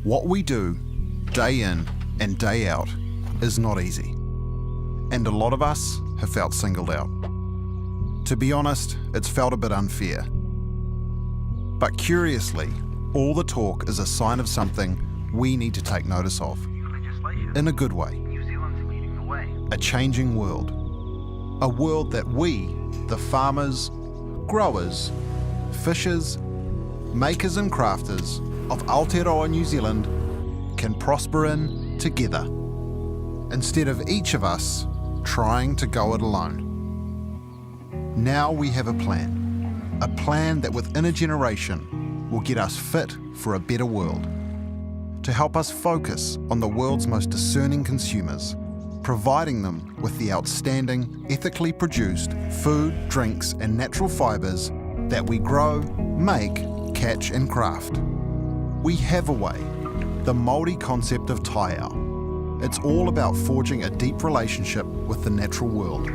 What we do day in and day out is not easy, and a lot of us have felt singled out. To be honest, it's felt a bit unfair. But curiously, all the talk is a sign of something we need to take notice of, in a good way. A changing world. A world that we, the farmers, growers, fishers, makers and crafters of Aotearoa New Zealand can prosper in together, instead of each of us trying to go it alone. Now we have a plan that within a generation will get us fit for a better world, to help us focus on the world's most discerning consumers, providing them with the outstanding, ethically produced food, drinks and natural fibres that we grow, make, catch and craft. We have a way. The Māori concept of taiao. It's all about forging a deep relationship with the natural world.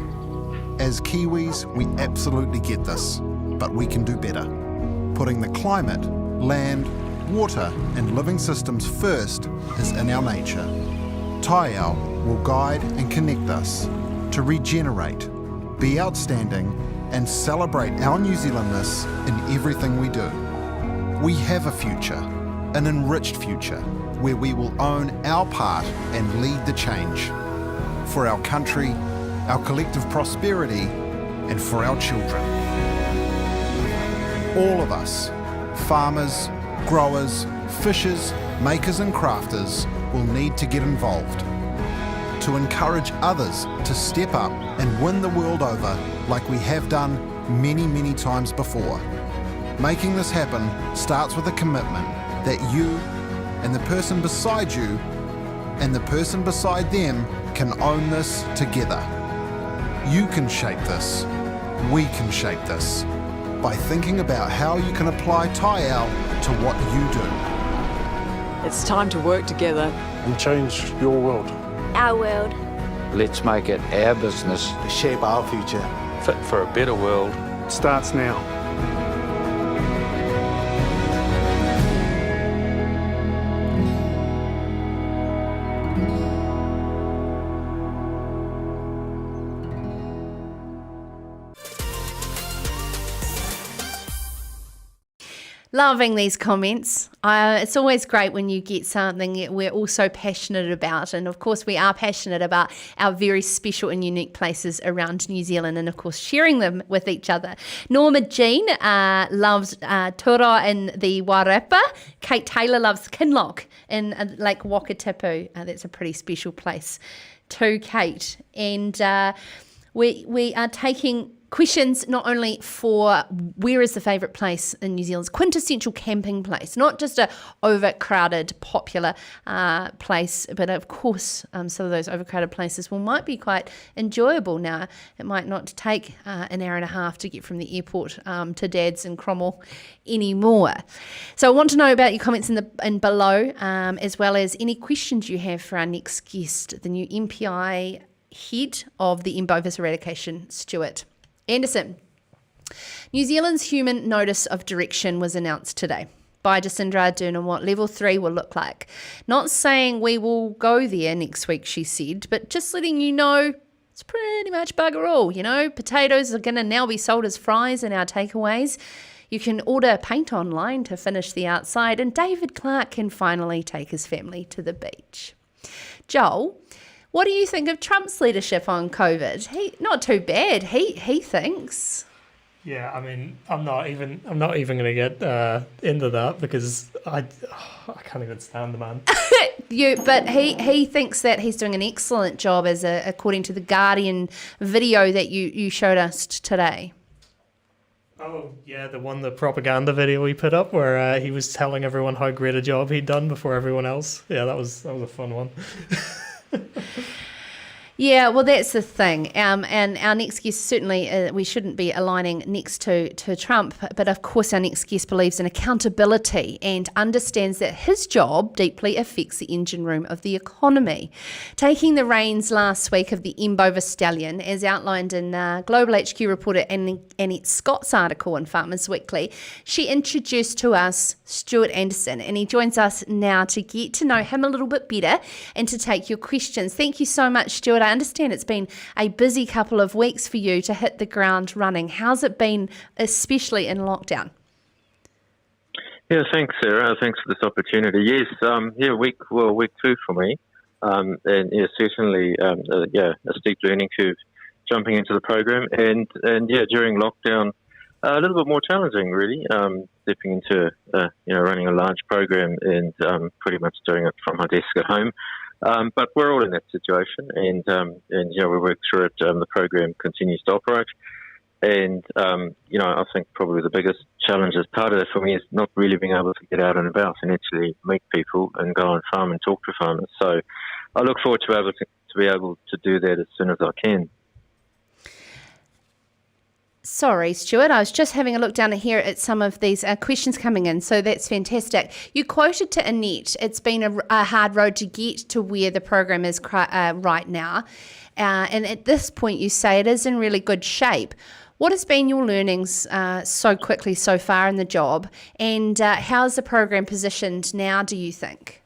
As Kiwis, we absolutely get this, but we can do better. Putting the climate, land, water and living systems first is in our nature. Taiao will guide and connect us to regenerate, be outstanding and celebrate our New Zealandness in everything we do. We have a future, an enriched future, where we will own our part and lead the change for our country, our collective prosperity, and for our children. All of us, farmers, growers, fishers, makers and crafters, will need to get involved to encourage others to step up and win the world over like we have done many, many times before. Making this happen starts with a commitment that you and the person beside you and the person beside them can own this together. You can shape this. We can shape this by thinking about how you can apply Tie Out to what you do. It's time to work together And change your world. Our world. Let's make it our business to shape our future. Fit for a better world. It starts now. Loving these comments. It's always great when you get something that we're all so passionate about. And of course, we are passionate about our very special and unique places around New Zealand and, of course, sharing them with each other. Norma Jean loves Tura in the Wairarapa. Kate Taylor loves Kinloch in Lake Wakatipu. That's a pretty special place too, Kate. And we are taking questions not only for where is the favourite place in New Zealand's quintessential camping place, not just a overcrowded, popular place, but of course some of those overcrowded places might be quite enjoyable now. It might not take an hour and a half to get from the airport to Dad's in Cromwell anymore. So I want to know about your comments in below, as well as any questions you have for our next guest, the new MPI head of the M-Bovis eradication, Stuart Anderson. New Zealand's Human Notice of Direction was announced today by Jacinda Ardern on what level 3 will look like. Not saying we will go there next week, she said, but just letting you know it's pretty much bugger all. You know, potatoes are going to now be sold as fries in our takeaways. You can order paint online to finish the outside, and David Clark can finally take his family to the beach. Joel, what do you think of Trump's leadership on COVID? Not too bad, he thinks. Yeah, I mean, I'm not even going to get into that because I can't even stand the man. But he thinks that he's doing an excellent job, according to the Guardian video that you showed us today. Oh yeah, the propaganda video he put up where he was telling everyone how great a job he'd done before everyone else. Yeah, that was a fun one. Yeah, well, that's the thing. And our next guest, certainly we shouldn't be aligning next to Trump, but of course our next guest believes in accountability and understands that his job deeply affects the engine room of the economy. Taking the reins last week of the M-Bovis stallion, as outlined in Global HQ reporter Annette Scott's article in Farmers Weekly, she introduced to us Stuart Anderson, and he joins us now to get to know him a little bit better and to take your questions. Thank you so much, Stuart. I understand it's been a busy couple of weeks for you to hit the ground running. How's it been, especially in lockdown? Yeah, thanks, Sarah. Thanks for this opportunity. Yes, week 2 for me, and yeah, certainly, a steep learning curve jumping into the program, and during lockdown, a little bit more challenging, really, stepping into running a large program and pretty much doing it from my desk at home. But we're all in that situation, and we work through it. The program continues to operate, and I think probably the biggest challenge as part of that for me is not really being able to get out and about and actually meet people and go on farm and talk to farmers. So I look forward to be able to do that as soon as I can. Sorry, Stuart, I was just having a look down here at some of these questions coming in, so that's fantastic. You quoted to Annette, it's been a hard road to get to where the program is right now, and at this point you say it is in really good shape. What has been your learnings so quickly so far in the job, and how's the program positioned now, do you think?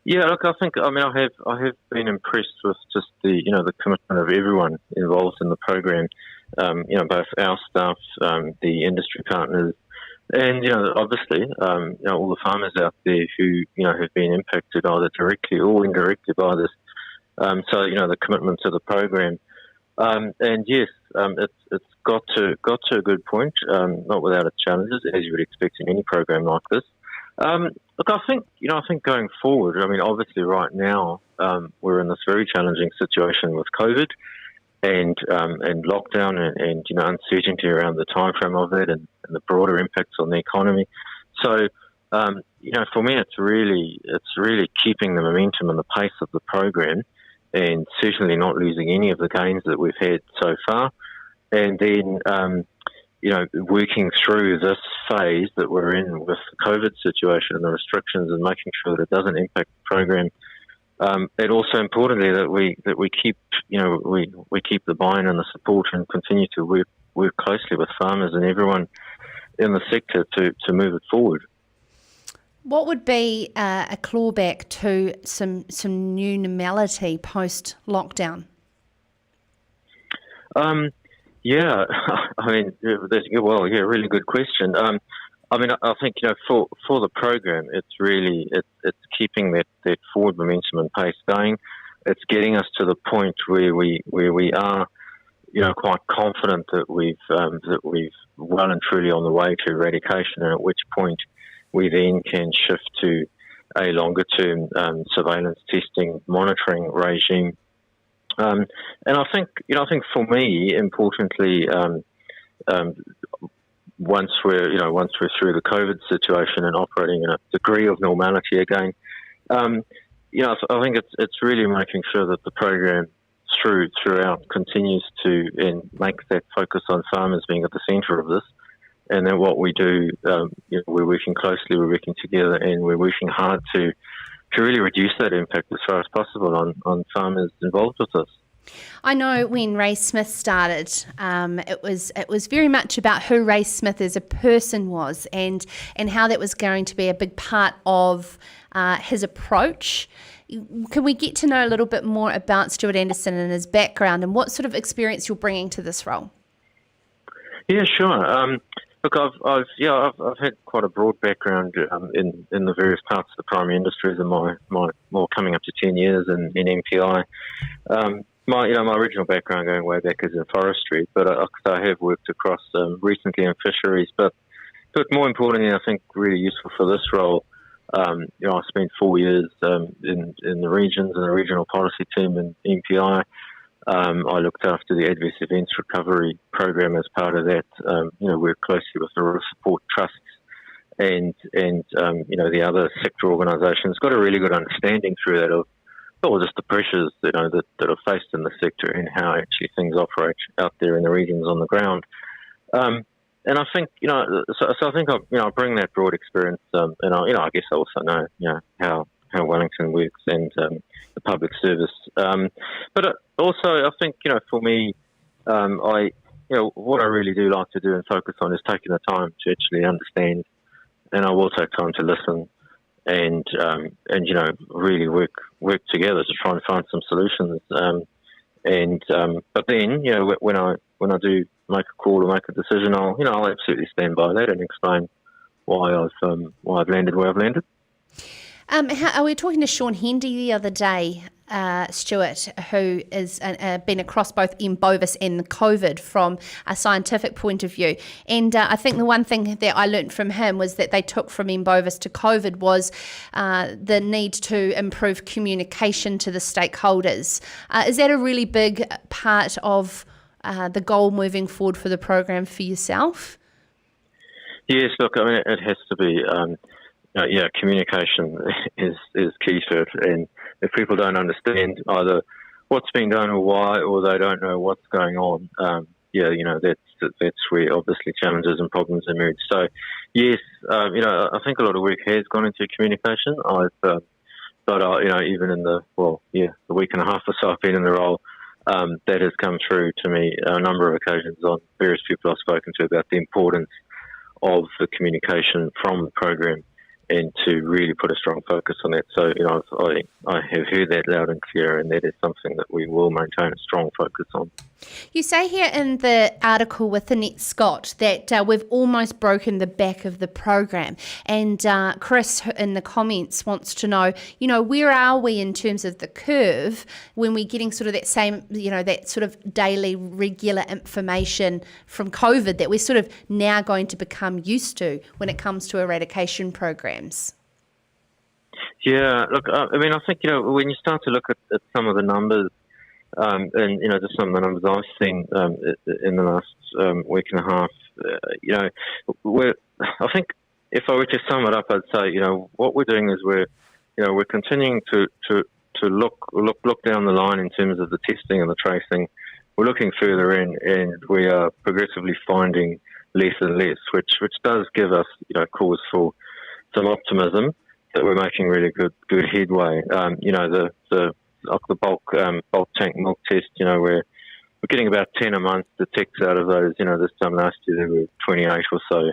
Yeah, look, I have been impressed with just the commitment of everyone involved in the program. Both our staff, the industry partners, and obviously, all the farmers out there who have been impacted either directly or indirectly by this. So the commitment to the program, and yes, it's got to a good point, not without its challenges, as you would expect in any program like this. Look, I think going forward, obviously right now, we're in this very challenging situation with COVID and lockdown and uncertainty around the time frame of it and the broader impacts on the economy. So, for me, it's really keeping the momentum and the pace of the program, and certainly not losing any of the gains that we've had so far. And then, working through this phase that we're in with the COVID situation and the restrictions, and making sure that it doesn't impact the program. And also importantly that we keep we keep the buy-in and the support, and continue to work closely with farmers and everyone in the sector to move it forward. What would be a clawback to some new normality post lockdown? Yeah, I mean, really good question. I think for the program, it's keeping that forward momentum and pace going. It's getting us to the point where we are, quite confident that we've well and truly on the way to eradication, and at which point we then can shift to a longer term surveillance, testing, monitoring regime. And I think for me, importantly, once we're through the COVID situation and operating in a degree of normality again, I think it's really making sure that the program throughout continues to and makes that focus on farmers being at the centre of this. And then what we do, we're working closely, we're working together, and we're working hard to really reduce that impact as far as possible on farmers involved with us. I know when Ray Smith started, it was very much about who Ray Smith as a person was, and how that was going to be a big part of his approach. Can we get to know a little bit more about Stuart Anderson and his background, and what sort of experience you're bringing to this role? Yeah, sure. Look, I've had quite a broad background in the various parts of the primary industries in my more coming up to 10 years in MPI. My original background going way back is in forestry, but I have worked across recently in fisheries. But more importantly, I think really useful for this role. I spent 4 years in the regions and the regional policy team in MPI. I looked after the adverse events recovery program as part of that. Worked closely with the Rural Support Trusts and the other sector organisations. Got a really good understanding through that of just the pressures that are faced in the sector and how actually things operate out there in the regions on the ground. And I think so I think I bring that broad experience, and I guess I also know how Wellington works and the public service. But also I think for me, what I really do like to do and focus on is taking the time to actually understand, and I will take time to listen and really work together to try and find some solutions. But then when I do make a call or make a decision, I'll absolutely stand by that and explain why I've landed where I've landed. We were talking to Sean Hendy the other day, Stuart, who has been across both M. bovis and COVID from a scientific point of view. And I think the one thing that I learnt from him was that they took from M. bovis to COVID was the need to improve communication to the stakeholders. Is that a really big part of the goal moving forward for the program for yourself? Yes, look, I mean, it has to be. Communication is key to it, and if people don't understand either what's being done or why, or they don't know what's going on, that's where obviously challenges and problems emerge. So, yes, I think a lot of work has gone into communication. Even in the week and a half or so I've been in the role, that has come through to me a number of occasions on various people I've spoken to about the importance of the communication from the program, and to really put a strong focus on that. So, I have heard that loud and clear, and that is something that we will maintain a strong focus on. You say here in the article with Annette Scott that we've almost broken the back of the program, and Chris in the comments wants to know, where are we in terms of the curve when we're getting sort of that same, that sort of daily regular information from COVID that we're sort of now going to become used to when it comes to eradication programs? Yeah, look, I think, when you start to look at some of the numbers, and just some of the numbers I've seen in the last week and a half, I think if I were to sum it up, I'd say, what we're doing is we're continuing to look down the line in terms of the testing and the tracing. We're looking further in, and we are progressively finding less and less, which does give us, cause for some optimism that we're making really good headway. The bulk tank milk test, we're getting about 10 a month detects out of those. This time last year there were 28 or so.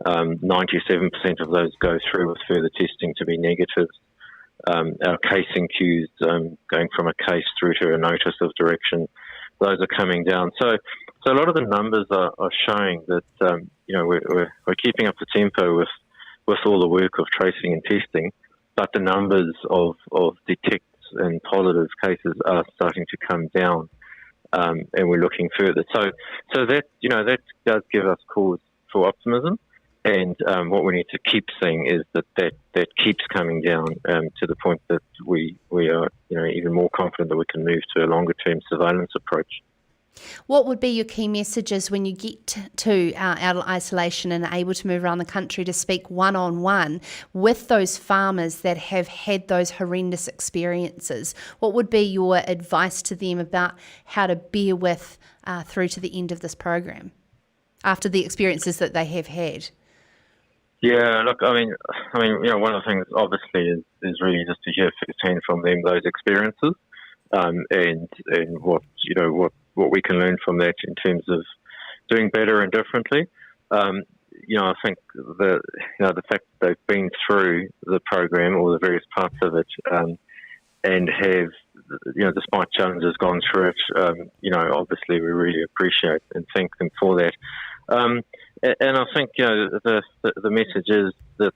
97% of those go through with further testing to be negative. Our casing queues, going from a case through to a notice of direction, those are coming down. So a lot of the numbers are showing that we're keeping up the tempo with all the work of tracing and testing, but the numbers of detects and positive cases are starting to come down, and we're looking further. So that does give us cause for optimism. And what we need to keep seeing is that keeps coming down to the point that we are even more confident that we can move to a longer term surveillance approach. What would be your key messages when you get to out of isolation and able to move around the country to speak one-on-one with those farmers that have had those horrendous experiences? What would be your advice to them about how to bear with through to the end of this program after the experiences that they have had? Yeah, look, I mean, one of the things obviously is really just to hear firsthand from them those experiences, and what we can learn from that in terms of doing better and differently. I think the fact that they've been through the program or the various parts of it, and have, despite challenges, gone through it. Obviously we really appreciate and thank them for that. And I think the message is that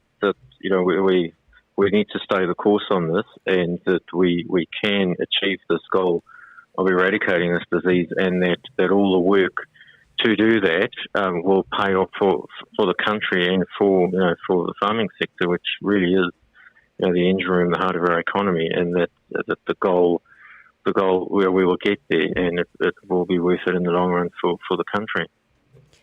we need to stay the course on this, and that we can achieve this goal of eradicating this disease, and that all the work to do that will pay off for the country and for the farming sector, which really is the engine room, the heart of our economy, and that the goal where we will get there, and it will be worth it in the long run for the country.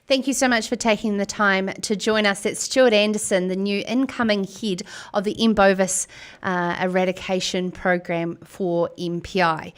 Thank you so much for taking the time to join us. It's Stuart Anderson, the new incoming head of the M. bovis eradication program for MPI.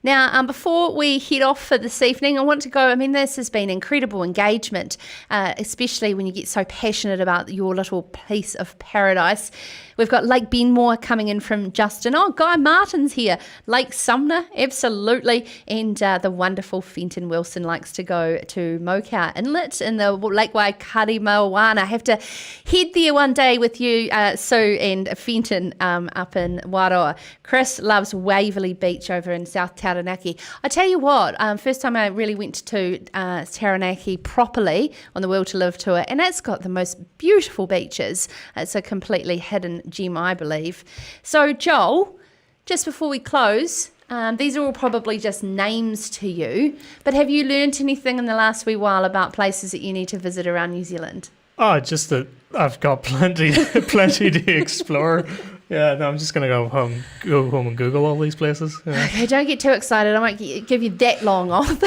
Now, before we head off for this evening, I want to go, this has been incredible engagement, especially when you get so passionate about your little piece of paradise. We've got Lake Benmore coming in from Justin. Oh, Guy Martin's here. Lake Sumner, absolutely. And the wonderful Fenton Wilson likes to go to Mokau Inlet in the Lake Waikari Moana. I have to head there one day with you, Sue and Fenton, up in Waroa. Chris loves Waverley Beach over in South Taranaki. I tell you what, first time I really went to Taranaki properly on the Will to Live tour, and it's got the most beautiful beaches. It's a completely hidden gem, I believe. So, Joel, just before we close, these are all probably just names to you, but have you learnt anything in the last wee while about places that you need to visit around New Zealand? Oh, just that I've got plenty to explore. Yeah, no, I'm just going to go home and Google all these places. Yeah. Okay, don't get too excited. I won't give you that long off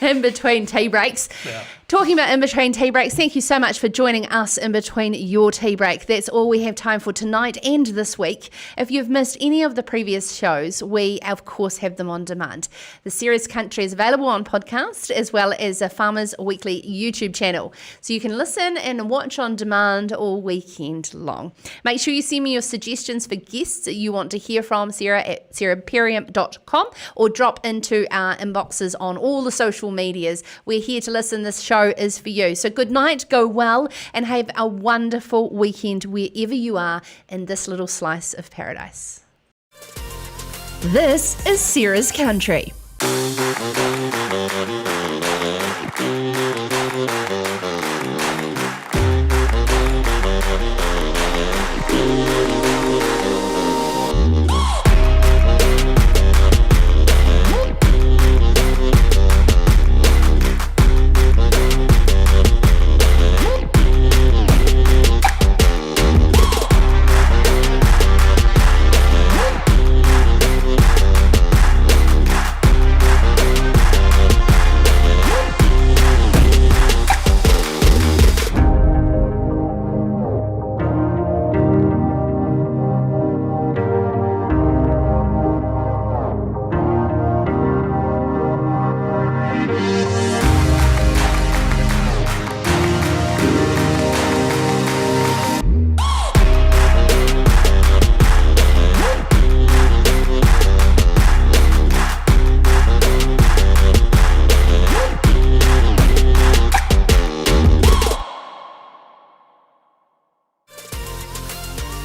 in between tea breaks. Yeah. Talking about in between tea breaks, thank you so much for joining us in between your tea break. That's all we have time for tonight and this week. If you've missed any of the previous shows, we of course have them on demand. The Ceres Country is available on podcast as well as a Farmers Weekly YouTube channel. So you can listen and watch on demand all weekend long. Make sure you send me your suggestions for guests that you want to hear from, Sarah at sarahperium.com, or drop into our inboxes on all the social medias. We're here to listen. This show is for you. So good night, go well, and have a wonderful weekend wherever you are in this little slice of paradise. This is Ceres Country.